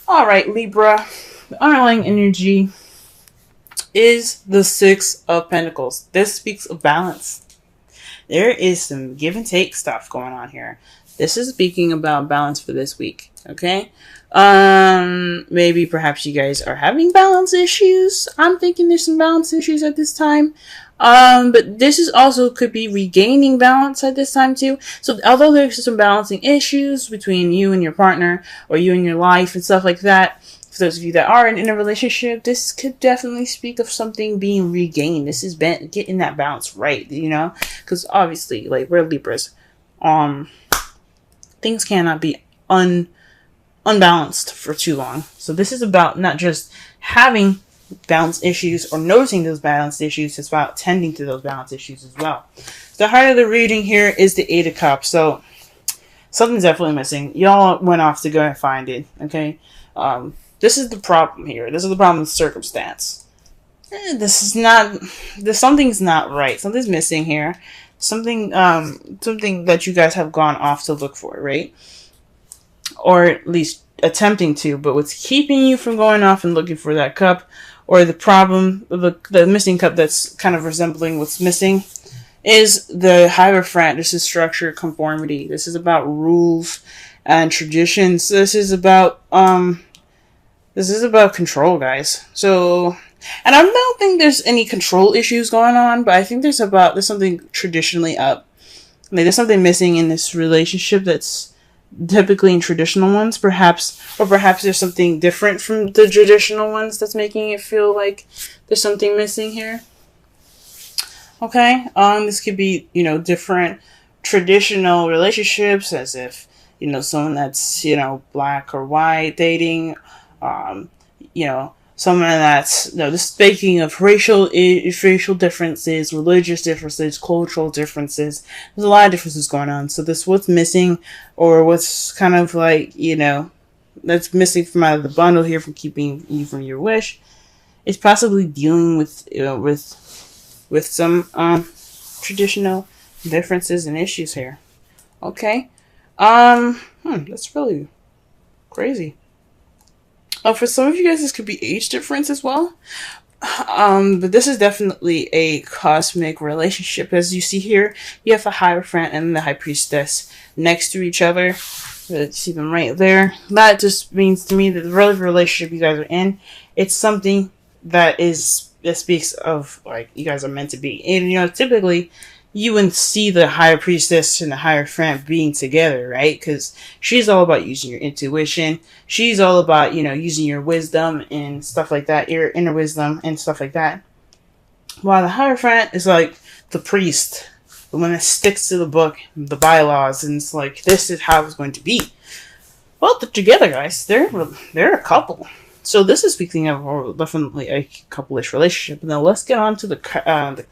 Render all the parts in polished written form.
All right, Libra. The underlying energy is the Six of Pentacles. This speaks of balance. There is some give and take stuff going on here. This is speaking about balance for this week. Okay. Maybe perhaps you guys are having balance issues. I'm thinking there's some balance issues at this time. But this is also could be regaining balance at this time too. So although there's some balancing issues between you and your partner or you and your life and stuff like that, for those of you that are in a relationship, this could definitely speak of something being regained. This is getting that balance right, you know, because obviously, like, we're Libras. Things cannot be unbalanced for too long. So this is about not just having balance issues or noticing those balance issues. It's about tending to those balance issues as well. The heart of the reading here is the Eight of Cups. So something's definitely missing. Y'all went off to go and find it. Okay. This is the problem here. This is the problem with circumstance. Something's not right. Something's missing here. Something that you guys have gone off to look for, right? Or at least attempting to, but what's keeping you from going off and looking for that cup, or the problem, the missing cup that's kind of resembling what's missing, is the Hierophant. This is structure, conformity. This is about rules and traditions. This is about control, guys. So, and I don't think there's any control issues going on, but I think there's something traditionally up. Like, there's something missing in this relationship that's typically in traditional ones, perhaps there's something different from the traditional ones that's making it feel like there's something missing here. Okay, this could be, different traditional relationships, as if, someone that's, black or white dating, someone that's, just speaking of racial differences, religious differences, cultural differences. There's a lot of differences going on. So this, what's missing, or what's kind of like, that's missing from out of the bundle here, from keeping you from your wish, is possibly dealing with, with some, traditional differences and issues here. Okay. That's really crazy. For some of you guys, this could be age difference as well. But this is definitely a cosmic relationship. As you see here, you have the Hierophant and the High Priestess next to each other. See them right there. That just means to me that the relationship you guys are in, it's something that speaks of, like, you guys are meant to be. And, typically, you wouldn't see the High Priestess and the Hierophant being together, right? Because she's all about using your intuition. She's all about, using your wisdom and stuff like that, your inner wisdom and stuff like that. While the Hierophant is like the priest, the one that sticks to the book, the bylaws, and it's like, this is how it's going to be. Well, they're together, guys. They're a couple. So this is speaking of definitely a couple-ish relationship. Now let's get on to the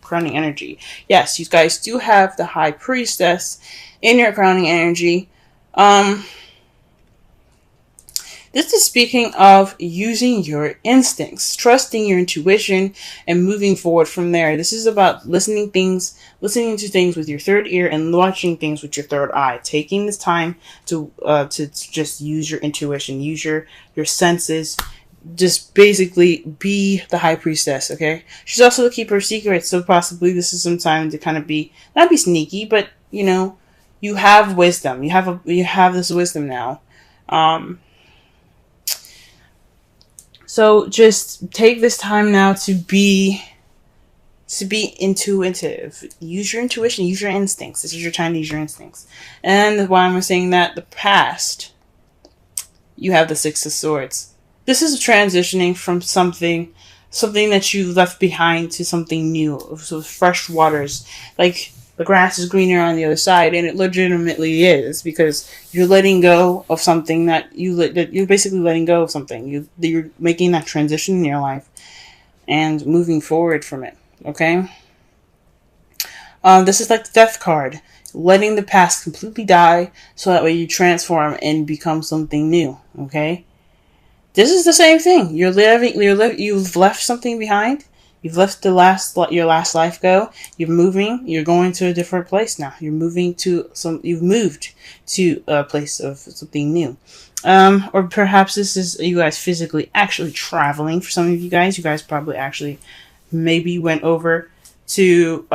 crowning energy. Yes, you guys do have the High Priestess in your crowning energy. This is speaking of using your instincts, trusting your intuition, and moving forward from there. This is about listening to things with your third ear and watching things with your third eye. Taking this time to just use your intuition, use your senses. Just basically be the High Priestess, okay? She's also the keeper of secrets, so possibly this is some time to kind of not be sneaky, but, you have wisdom. You have this wisdom now. So just take this time now to be intuitive. Use your intuition, use your instincts. This is your time to use your instincts. And why am I saying that? The past, you have the Six of Swords. This is transitioning from something that you left behind to something new. So fresh waters. Like, the grass is greener on the other side, and it legitimately is, because you're letting go of something you're basically letting go of something. You're making that transition in your life and moving forward from it. Okay? This is like the Death card. Letting the past completely die, so that way you transform and become something new. Okay? This is the same thing. You've left something behind. You've left your last life go. You're going to a different place now. You've moved to a place of something new. Or perhaps this is you guys physically actually traveling. For some of you guys probably actually maybe went over to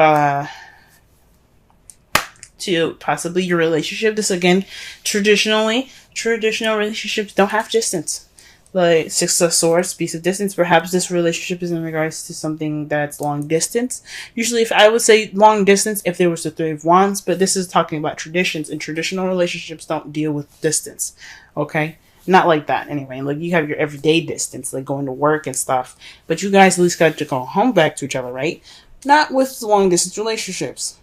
possibly your relationship. This again, traditional relationships don't have distance. Like Six of Swords, Beast of Distance. Perhaps this relationship is in regards to something that's long distance. Usually, if I would say long distance, if there was the Three of Wands, but this is talking about traditions, and traditional relationships don't deal with distance. Okay, not like that anyway. Like you have your everyday distance, like going to work and stuff. But you guys at least got to go home back to each other, right? Not with long distance relationships.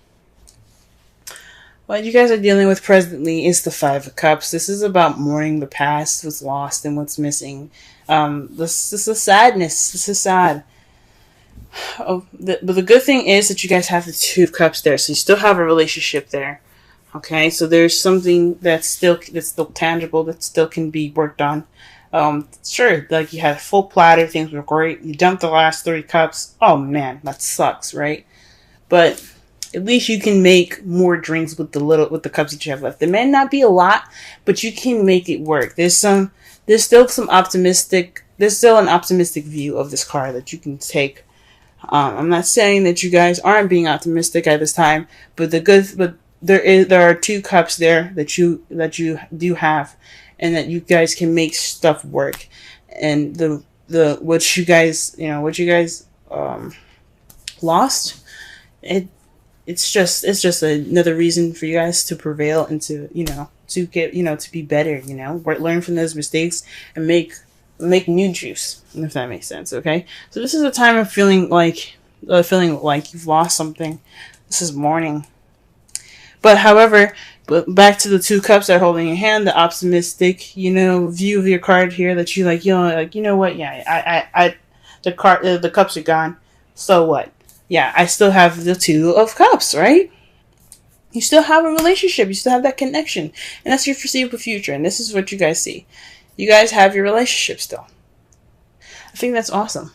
What you guys are dealing with presently is the Five of Cups. This is about mourning the past, what's lost, and what's missing. This is a sadness. This is sad. But the good thing is that you guys have the Two of Cups there, so you still have a relationship there. Okay, so there's something that's still tangible, that still can be worked on. Sure, like you had a full platter, things were great. You dumped the last 3 cups. Oh man, that sucks, right? But at least you can make more drinks with the cups that you have left. There may not be a lot, but you can make it work. There's still an optimistic view of this card that you can take. I'm not saying that you guys aren't being optimistic at this time, but there are 2 cups there that you do have, and that you guys can make stuff work. And what you guys lost, it's just another reason for you guys to prevail and to be better, learn from those mistakes and make new juice, if that makes sense. Okay, so this is a time of feeling like you've lost something. This is mourning. But back to the 2 cups that are holding your hand, the optimistic, view of your card here, that you what, yeah, the cups are gone, so what? Yeah, I still have the 2 of Cups, right? You still have a relationship. You still have that connection. And that's your foreseeable future. And this is what you guys see. You guys have your relationship still. I think that's awesome.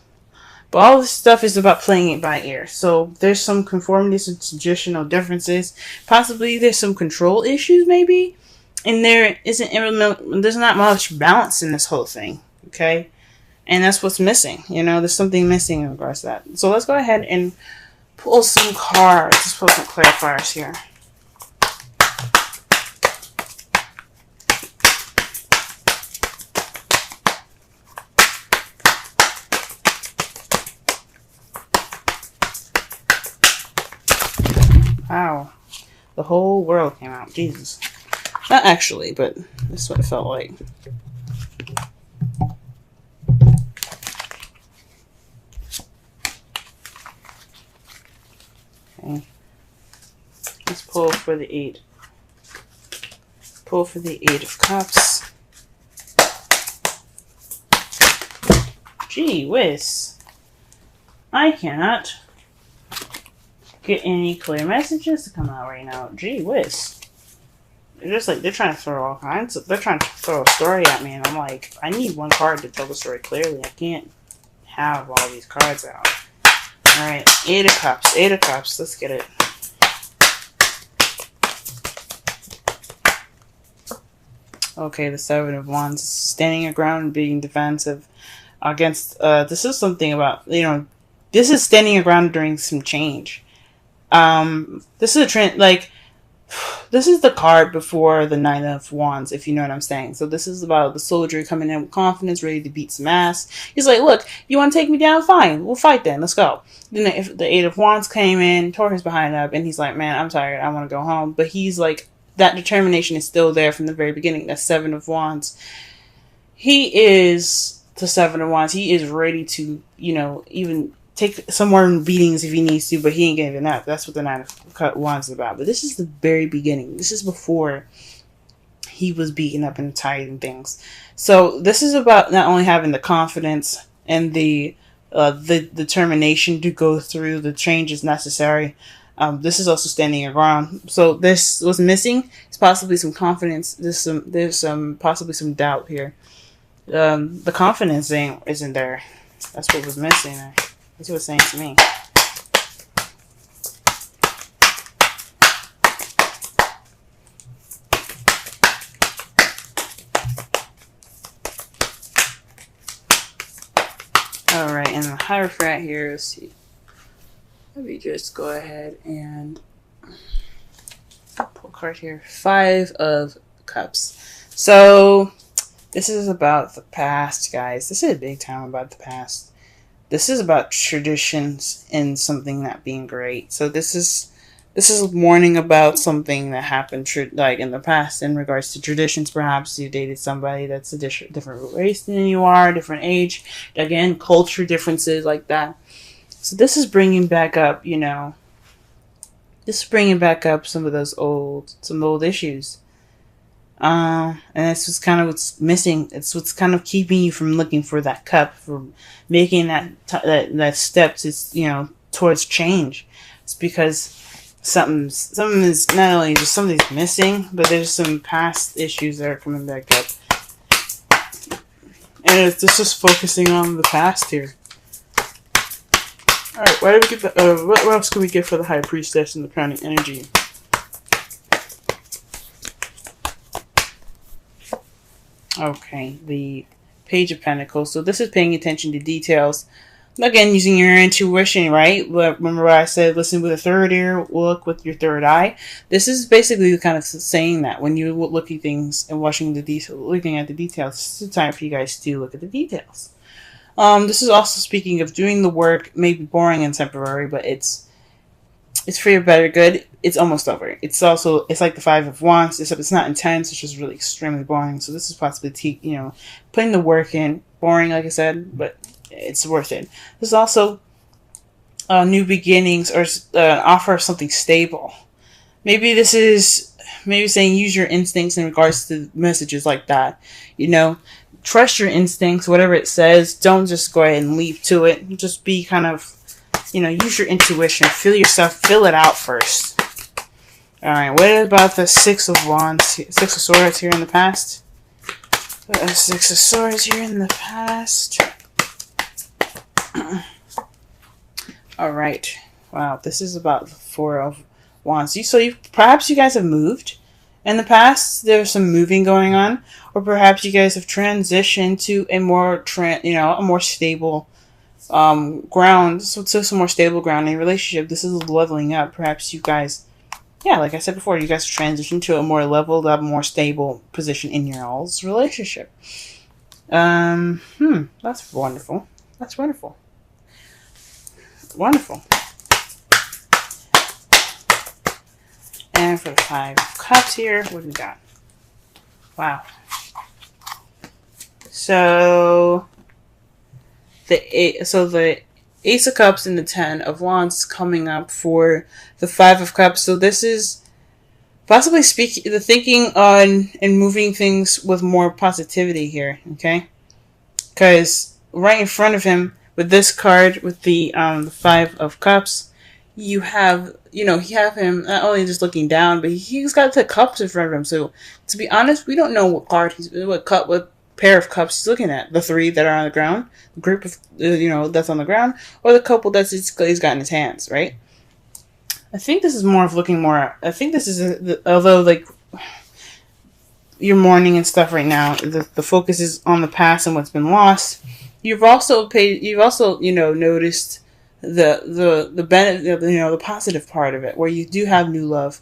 But all this stuff is about playing it by ear. So there's some conformities and suggestional differences. Possibly there's some control issues, maybe. And there's not much balance in this whole thing. Okay? And that's what's missing. There's something missing in regards to that. So let's go ahead and pull some cards. Let's pull some clarifiers here. Wow. The whole world came out. Jesus. Not actually, but that's what it felt like. Okay. Let's pull for the 8. Pull for the 8 of Cups. Gee whiz. I cannot get any clear messages to come out right now. Gee whiz. They're trying to throw all kinds of, they're trying to throw a story at me, and I'm like, I need one card to tell the story clearly. I can't have all these cards out. Alright, 8 of Cups. 8 of Cups. Let's get it. Okay, the 7 of Wands. Standing your ground and being defensive against, this is something about, this is standing your ground during some change. This is a trend, this is the card before the 9 of Wands, if you know what I'm saying. So this is about the soldier coming in with confidence, ready to beat some ass. He's like, look, you want to take me down? Fine. We'll fight then. Let's go. Then the 8 of Wands came in, tore his behind up, and he's like, man, I'm tired. I want to go home. But he's like, that determination is still there from the very beginning. That 7 of Wands. He is the 7 of Wands. He is ready to, even take some more beatings if he needs to, but he ain't giving up. That's what the 9 of Wands is about. But this is the very beginning. This is before he was beaten up and tired and things. So this is about not only having the confidence and the determination to go through the changes necessary. This is also standing your ground. So this was missing. It's possibly some confidence. There's some possibly some doubt here. The confidence isn't there. That's what was missing there. That's what it's saying to me. Alright, and the Hierophant here, let's see. Let me just go ahead and pull a card here. 5 of Cups. So, this is about the past, guys. This is a big time about the past. This is about traditions and something not being great. So this is warning about something that happened like in the past in regards to traditions. Perhaps you dated somebody that's a different race than you are, different age. Again, culture differences like that. So this is bringing back up, this is bringing back up some of those old issues. And that's just kind of what's missing. It's what's kind of keeping you from looking for that cup, for making that steps, towards change. It's because something is not only just something's missing, but there's some past issues that are coming back up. And it's just focusing on the past here. Alright, why did we get what else can we get for the High Priestess and the crowning energy? Okay, the Page of Pentacles. So this is paying attention to details. Again, using your intuition, right? Remember what I said, listen with a third ear, look with your third eye. This is basically kind of saying that when you look at things and looking at the details, this is the time for you guys to look at the details. This is also speaking of doing the work, maybe boring and temporary, but it's for your better good. It's almost over. It's like the 5 of Wands, except it's not intense. It's just really extremely boring. So this is possibly, putting the work in. Boring, like I said, but it's worth it. There's also new beginnings or offer of something stable. Maybe this is saying use your instincts in regards to messages like that. Trust your instincts, whatever it says. Don't just go ahead and leap to it. Just be kind of, use your intuition. Feel yourself. Feel it out first. Alright, what about the 6 of Wands? 6 of Swords here in the past? 6 of Swords here in the past. Alright. Wow, this is about the 4 of Wands. Perhaps you guys have moved in the past. There's some moving going on. Or perhaps you guys have transitioned to a more a more stable ground. So some more stable ground in a relationship. This is leveling up. Perhaps you guys, like I said before, you guys transition to a more leveled up, more stable position in your all's relationship. That's wonderful. That's wonderful. Wonderful. And for the 5 of Cups here, what do we got? Wow. So the Ace of Cups and the 10 of Wands coming up for the 5 of Cups. So this is possibly the thinking on and moving things with more positivity here, okay? Because right in front of him with this card, with the 5 of Cups, you have him not only just looking down, but he's got the cups in front of him. So to be honest, we don't know what pair of cups he's looking at. The 3 that are on the ground, the group of that's on the ground, or the couple he's got in his hands, right? I think this is more of looking more. I think this is although like you're mourning and stuff right now, the focus is on the past and what's been lost. You've also noticed the benefit, the positive part of it, where you do have new love.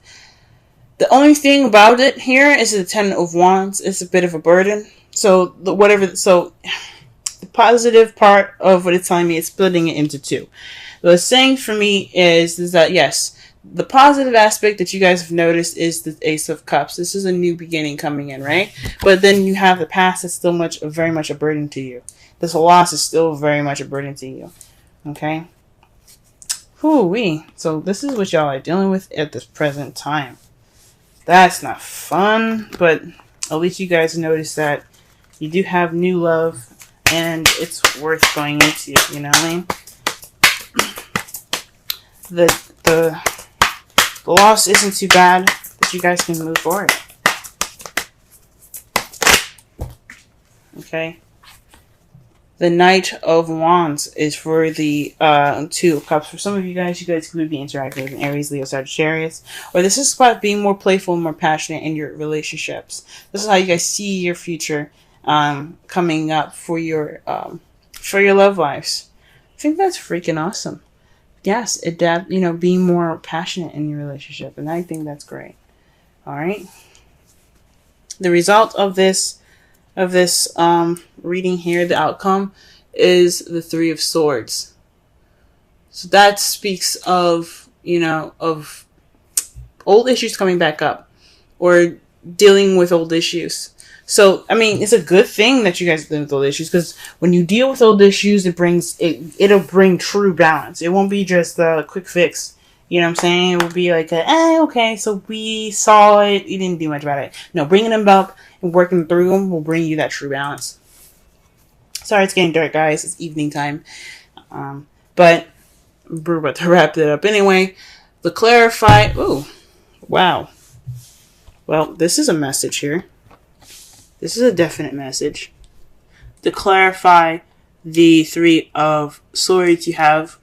The only thing about it here is the 10 of Wands is a bit of a burden. So the positive part of what it's telling me is splitting it into 2. What it's saying for me is that yes, the positive aspect that you guys have noticed is the Ace of Cups. This is a new beginning coming in, right? But then you have the past that's still very much a burden to you. This loss is still very much a burden to you. Okay? Whoo-wee. So this is what y'all are dealing with at this present time. That's not fun, but at least you guys notice that you do have new love and it's worth going into, you know what I mean? The loss isn't too bad, but you guys can move forward. Okay? The Knight of Wands is for the 2 of Cups. For some of you guys could be interacting with an Aries, Leo, Sagittarius. Or this is about being more playful and more passionate in your relationships. This is how you guys see your future coming up for your for your love lives. I think that's freaking awesome. Yes, adapt, being more passionate in your relationship. And I think that's great. All right. The result of this reading here, the outcome, is the Three of Swords. So that speaks of, of old issues coming back up or dealing with old issues. So, I mean, it's a good thing that you guys deal with old issues, because when you deal with old issues, it'll bring true balance. It won't be just a quick fix. You know what I'm saying? It will be like, okay, so we saw it. You didn't do much about it. No, bringing them up and working through them will bring you that true balance. Sorry, it's getting dark, guys. It's evening time. But we're about to wrap it up anyway. To clarify, ooh, wow. Well, this is a message here. This is a definite message. To clarify the Three of Swords, you have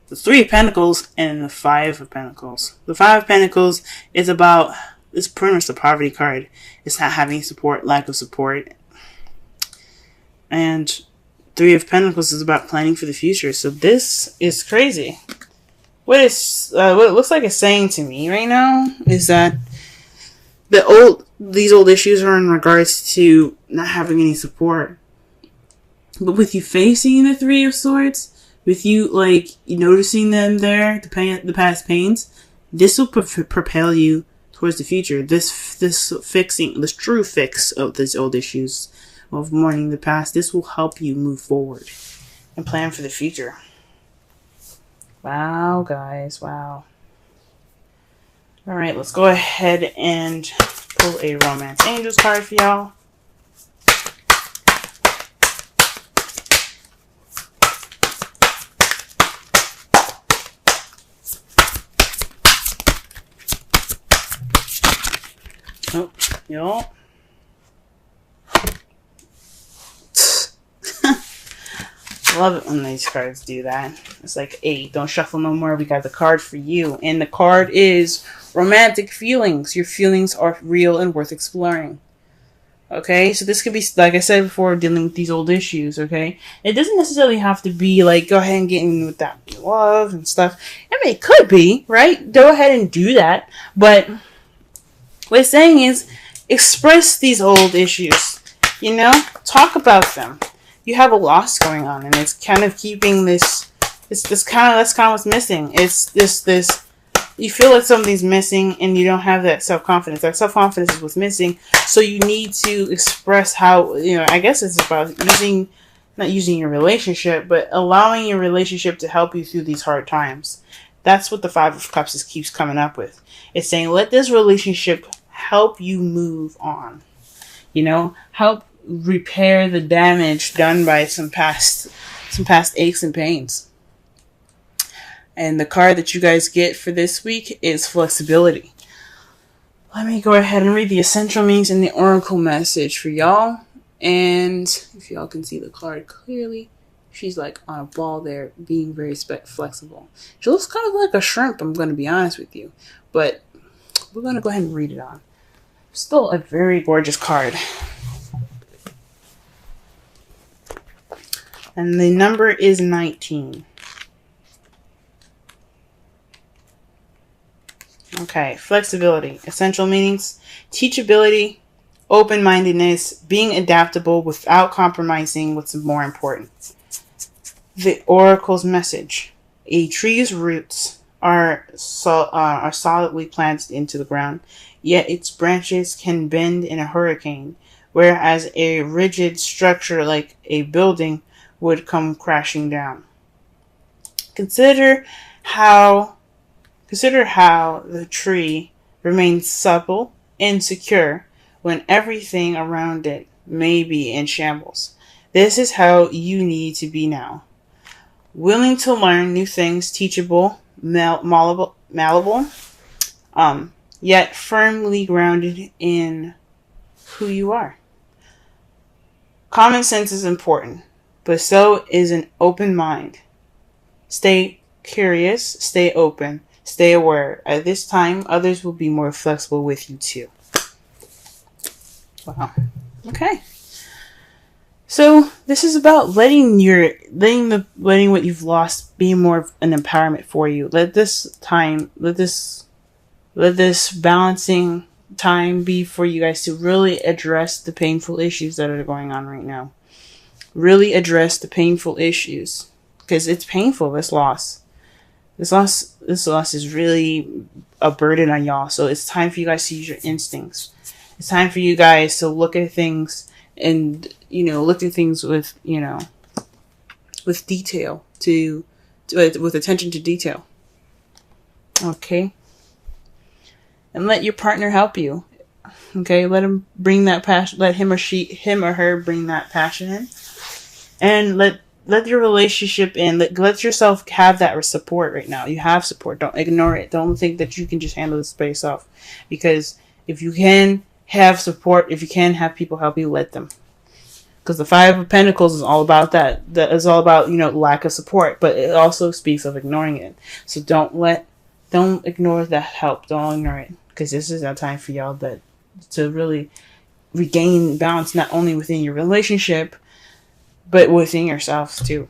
the Three of Pentacles and the Five of Pentacles. The Five of Pentacles is pretty much the poverty card. It's not having support, lack of support. And Three of Pentacles is about planning for the future. So this is crazy. What it looks like it's saying to me right now is that these old issues are in regards to not having any support. But with you facing the Three of Swords, with you noticing them there, the past pains, this will propel you towards the future. This true fix of these old issues of mourning the past, this will help you move forward and plan for the future. Wow, guys, wow. All right, let's go ahead and pull a Romance Angels card for y'all. Oh, y'all. Love it when these cards do that. It's like, hey, don't shuffle no more. We got the card for you. And the card is romantic feelings. Your feelings are real and worth exploring. Okay? So this could be, like I said before, dealing with these old issues, okay? It doesn't necessarily have to be like, go ahead and get in with that love and stuff. I mean, it could be, right? Go ahead and do that. But what it's saying is, express these old issues. Talk about them. You have a loss going on, and it's kind of keeping this. That's kind of what's missing. It's this. You feel like something's missing, and you don't have that self-confidence. That self-confidence is what's missing. So you need to express how. I guess it's about not using your relationship, but allowing your relationship to help you through these hard times. That's what the Five of Cups keeps coming up with. It's saying, let this relationship help you move on. Help repair the damage done by some past aches and pains. And the card that you guys get for this week is flexibility. Let me go ahead and read the essential meanings and the oracle message for y'all. And if y'all can see the card clearly, she's like on a ball there, being very flexible. She looks kind of like a shrimp, I'm going to be honest with you. But we're going to go ahead and read it on. Still a very gorgeous card. And the number is 19. Okay, flexibility. Essential meanings: teachability, open-mindedness, being adaptable without compromising what's more important. The oracle's message: a tree's roots are solidly planted into the ground, yet its branches can bend in a hurricane, whereas a rigid structure like a building would come crashing down. Consider how the tree remains supple and secure when everything around it may be in shambles. This is how you need to be now. Willing to learn new things, teachable, malleable, yet firmly grounded in who you are. Common sense is important, but so is an open mind. Stay curious, stay open, stay aware. At this time, others will be more flexible with you too. Wow. Okay. So this is about letting what you've lost be more of an empowerment for you. Let this balancing time be for you guys to really address the painful issues that are going on right now. Really address the painful issues, because it's painful. This loss is really a burden on y'all. So it's time for you guys to use your instincts. It's time for you guys to look at things and, look at things with, with detail, with attention to detail. Okay. And let your partner help you. Okay. Let him bring that passion, let him or her bring that passion in. And let your relationship in. Let yourself have that support right now. You have support. Don't ignore it. Don't think that you can just handle this by yourself. Because if you can have support, if you can have people help you, let them. Because the Five of Pentacles is all about that. That is all about, lack of support. But it also speaks of ignoring it. So don't ignore that help. Don't ignore it. Because this is a time for y'all to really regain balance, not only within your relationship, but within yourselves too.